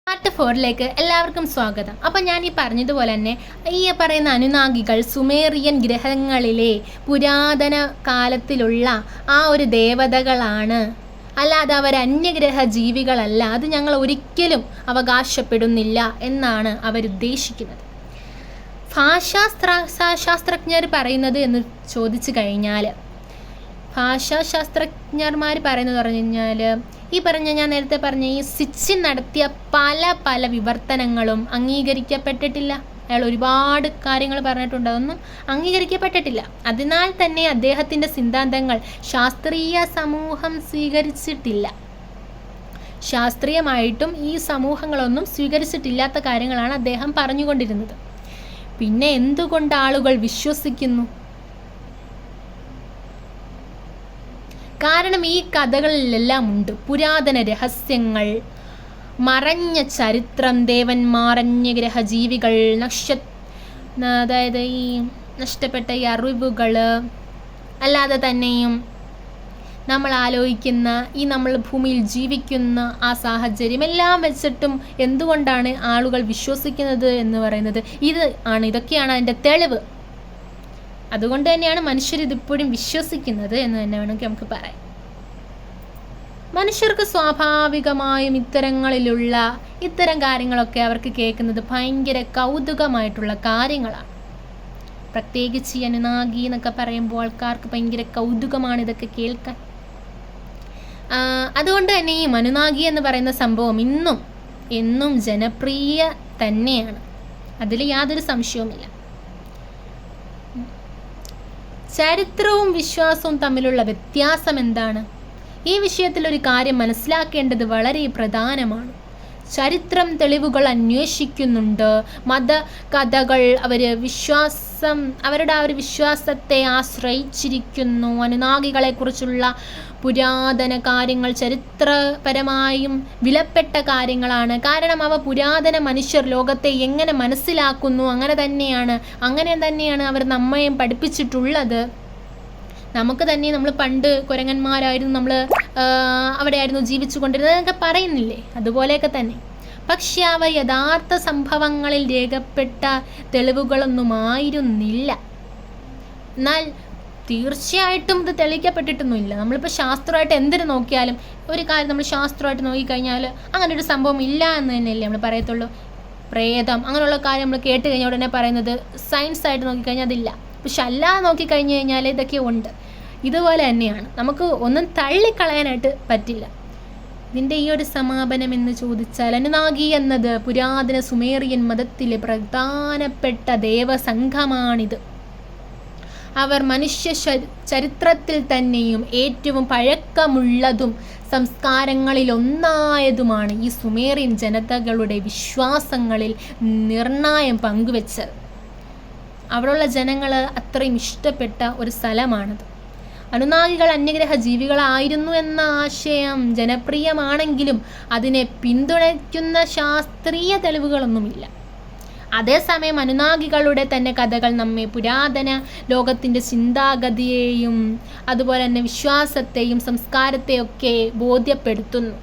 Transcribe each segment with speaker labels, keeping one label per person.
Speaker 1: Part 4 എല്ലാവർക്കും സ്വാഗതം. അപ്പം ഞാൻ ഈ പറഞ്ഞതുപോലെ തന്നെ ഈ പറയുന്ന അനുനാഗികൾ സുമേറിയൻ ഗ്രഹങ്ങളിലെ പുരാതന കാലത്തിലുള്ള ആ ഒരു ദേവതകളാണ്, അല്ലാതെ അവർ അന്യഗ്രഹ ജീവികളല്ല. അത് ഞങ്ങൾ ഒരിക്കലും അവകാശപ്പെടുന്നില്ല എന്നാണ് അവരുദ്ദേശിക്കുന്നത്. ഭാഷാശാസ്ത്രജ്ഞർ പറയുന്നത് എന്ന് ചോദിച്ചു കഴിഞ്ഞാൽ, ഭാഷാശാസ്ത്രജ്ഞന്മാർ പറയുന്നത് പറഞ്ഞു കഴിഞ്ഞാൽ, ഈ പറഞ്ഞ ഞാൻ നേരത്തെ പറഞ്ഞ ഈ സിച്ചിൻ നടത്തിയ പല വിവർത്തനങ്ങളും അംഗീകരിക്കപ്പെട്ടിട്ടില്ല. അയാൾ ഒരുപാട് കാര്യങ്ങൾ പറഞ്ഞിട്ടുണ്ട്, അതൊന്നും അംഗീകരിക്കപ്പെട്ടിട്ടില്ല. അതിനാൽ തന്നെ അദ്ദേഹത്തിൻ്റെ സിദ്ധാന്തങ്ങൾ ശാസ്ത്രീയ സമൂഹം സ്വീകരിച്ചിട്ടില്ല. ശാസ്ത്രീയമായിട്ടും ഈ സമൂഹങ്ങളൊന്നും സ്വീകരിച്ചിട്ടില്ലാത്ത കാര്യങ്ങളാണ് അദ്ദേഹം പറഞ്ഞുകൊണ്ടിരുന്നത്. പിന്നെ എന്തുകൊണ്ട് ആളുകൾ വിശ്വസിക്കുന്നു? കാരണം ഈ കഥകളിലെല്ലാം ഉണ്ട് പുരാതന രഹസ്യങ്ങൾ, മറഞ്ഞ ചരിത്രം, ദേവന്മാർ, അന്യഗ്രഹ ജീവികൾ, അതായത് ഈ നഷ്ടപ്പെട്ട ഈ അറിവുകൾ, അല്ലാതെ തന്നെയും നമ്മൾ ആലോചിക്കുന്ന ഈ നമ്മൾ ഭൂമിയിൽ ജീവിക്കുന്ന ആ സാഹചര്യം എല്ലാം വെച്ചിട്ടും എന്തുകൊണ്ടാണ് ആളുകൾ വിശ്വസിക്കുന്നത് എന്ന് പറയുന്നത് ഇതൊക്കെയാണ് അതിൻ്റെ തെളിവ്. അതുകൊണ്ട് തന്നെയാണ് മനുഷ്യർ ഇതിപ്പോഴും വിശ്വസിക്കുന്നത് എന്ന് തന്നെ വേണമെങ്കിൽ നമുക്ക് പറയാം. മനുഷ്യർക്ക് സ്വാഭാവികമായും ഇത്തരം കാര്യങ്ങളൊക്കെ അവർക്ക് കേൾക്കുന്നത് ഭയങ്കര കൗതുകമായിട്ടുള്ള കാര്യങ്ങളാണ്. പ്രത്യേകിച്ച് ഈ അനുനാഗി എന്നൊക്കെ പറയുമ്പോൾ ആൾക്കാർക്ക് ഭയങ്കര കൗതുകമാണ് ഇതൊക്കെ കേൾക്കാൻ. അതുകൊണ്ട് തന്നെ ഈ അനുനാഗി എന്ന് പറയുന്ന സംഭവം എന്നും ജനപ്രിയ തന്നെയാണ്. അതിൽ യാതൊരു സംശയവുമില്ല. ചരിത്രവും വിശ്വാസവും തമ്മിലുള്ള വ്യത്യാസം എന്താണ്? ഈ വിഷയത്തിൽ ഒരു കാര്യം മനസ്സിലാക്കേണ്ടത് വളരെ പ്രധാനമാണ്. ചരിത്രം തെളിവുകൾ അന്വേഷിക്കുന്നുണ്ട്. മതകഥകൾ അവരുടെ ആ ഒരു വിശ്വാസത്തെ ആശ്രയിച്ചിരിക്കുന്നു. അനുനാഗികളെക്കുറിച്ചുള്ള പുരാതന കാര്യങ്ങൾ ചരിത്രപരമായും വിലപ്പെട്ട കാര്യങ്ങളാണ്. കാരണം അവ പുരാതന മനുഷ്യർ ലോകത്തെ എങ്ങനെ മനസ്സിലാക്കുന്നു അങ്ങനെ തന്നെയാണ് അവർ നമ്മയും പഠിപ്പിച്ചിട്ടുള്ളത്. നമുക്ക് തന്നെ നമ്മൾ പണ്ട് കുരങ്ങന്മാരായിരുന്നു, നമ്മൾ അവിടെയായിരുന്നു ജീവിച്ചു കൊണ്ടിരുന്നത് എന്നൊക്കെ പറയുന്നില്ലേ, അതുപോലെയൊക്കെ തന്നെ. പക്ഷെ അവ യഥാർത്ഥ സംഭവങ്ങളിൽ രേഖപ്പെട്ട തെളിവുകളൊന്നുമായിരുന്നില്ല. എന്നാൽ തീർച്ചയായിട്ടും ഇത് തെളിയിക്കപ്പെട്ടിട്ടൊന്നുമില്ല. നമ്മളിപ്പോൾ ശാസ്ത്രമായിട്ട് എന്തിനു നോക്കിയാലും ഒരു കാര്യം നമ്മൾ ശാസ്ത്രമായിട്ട് നോക്കിക്കഴിഞ്ഞാൽ അങ്ങനെ ഒരു സംഭവം ഇല്ല എന്ന് തന്നെയല്ലേ നമ്മൾ പറയത്തുള്ളൂ. പ്രേതം അങ്ങനെയുള്ള കാര്യം നമ്മൾ കേട്ട് കഴിഞ്ഞാൽ ഉടനെ പറയുന്നത് സയൻസായിട്ട് നോക്കിക്കഴിഞ്ഞാൽ അതില്ല. പക്ഷെ അല്ലാതെ നോക്കിക്കഴിഞ്ഞ് കഴിഞ്ഞാൽ ഇതൊക്കെ ഉണ്ട്. ഇതുപോലെ തന്നെയാണ്, നമുക്ക് ഒന്നും തള്ളിക്കളയാനായിട്ട് പറ്റില്ല. ഇതിൻ്റെ ഈ ഒരു സമാപനം എന്ന് ചോദിച്ചാൽ, അനുനാഗി എന്നത് പുരാതന സുമേറിയൻ മതത്തിലെ പ്രധാനപ്പെട്ട ദേവസംഘമാണിത്. അവർ മനുഷ്യ ചരിത്രത്തിൽ തന്നെയും ഏറ്റവും പഴക്കമുള്ളതും സംസ്കാരങ്ങളിലൊന്നായതുമാണ്. ഈ സുമേറിയൻ ജനതകളുടെ വിശ്വാസങ്ങളിൽ നിർണായം പങ്കുവെച്ചത്. അവിടെയുള്ള ജനങ്ങൾ അത്രയും ഇഷ്ടപ്പെട്ട ഒരു സ്ഥലമാണത്. അനുനാഗികൾ അന്യഗ്രഹ ജീവികളായിരുന്നു എന്ന ആശയം ജനപ്രിയമാണെങ്കിലും അതിനെ പിന്തുണയ്ക്കുന്ന ശാസ്ത്രീയ തെളിവുകളൊന്നുമില്ല. അതേസമയം അനുനാഗികളുടെ തന്നെ കഥകൾ നമ്മെ പുരാതന ലോകത്തിൻ്റെ ചിന്താഗതിയെയും അതുപോലെ തന്നെ വിശ്വാസത്തെയും സംസ്കാരത്തെയൊക്കെ ബോധ്യപ്പെടുത്തുന്നു.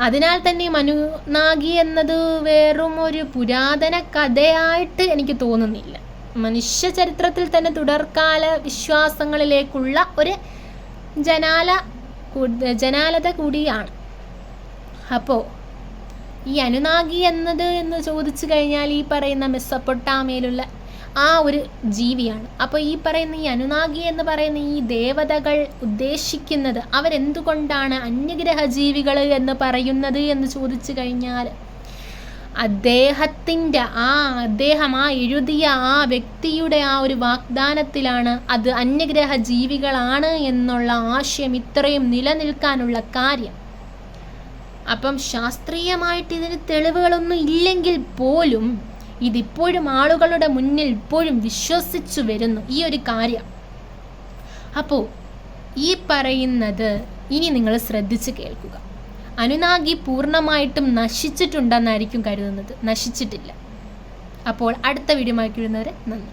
Speaker 1: അതിനാൽ തന്നെ അനുനാഗി എന്നത് വെറും ഒരു പുരാതന കഥയായിട്ട് എനിക്ക് തോന്നുന്നില്ല. മനുഷ്യ ചരിത്രത്തിൽ തന്നെ തുടർക്കാല വിശ്വാസങ്ങളിലേക്കുള്ള ഒരു ജനാലത കൂടിയാണ്. അപ്പോൾ ഈ അനുനാഗി എന്ന് ചോദിച്ചു കഴിഞ്ഞാൽ ഈ പറയുന്ന മെസ്സപ്പൊട്ടാമിയയിലുള്ള ആ ഒരു ജീവിയാണ്. അപ്പോൾ ഈ പറയുന്ന ഈ അനുനാഗി എന്ന് പറയുന്ന ഈ ദേവതകൾ ഉദ്ദേശിക്കുന്നത് അവരെന്തുകൊണ്ടാണ് അന്യഗ്രഹ ജീവികൾ എന്ന് പറയുന്നത് എന്ന് ചോദിച്ചു കഴിഞ്ഞാൽ, അദ്ദേഹം എഴുതിയ ആ വ്യക്തിയുടെ ആ ഒരു വാഗ്ദാനത്തിലാണ് അത് അന്യഗ്രഹ ജീവികളാണ് എന്നുള്ള ആശയം ഇത്രയും നിലനിൽക്കാനുള്ള കാര്യം. അപ്പം ശാസ്ത്രീയമായിട്ട് ഇതിന് തെളിവുകളൊന്നും ഇല്ലെങ്കിൽ പോലും ഇതിപ്പോഴും ആളുകളുടെ മുന്നിൽ ഇപ്പോഴും വിശ്വസിച്ചു വരുന്നു ഈ ഒരു കാര്യം. അപ്പോൾ ഈ പറയുന്നത് ഇനി നിങ്ങൾ ശ്രദ്ധിച്ച് കേൾക്കുക. അനുനാഗി പൂർണ്ണമായിട്ടും നശിച്ചിട്ടുണ്ടെന്നായിരിക്കും കരുതുന്നത്. നശിച്ചിട്ടില്ല. അപ്പോൾ അടുത്ത വീഡിയോ ആക്കി വരുന്നവരെ നന്ദി.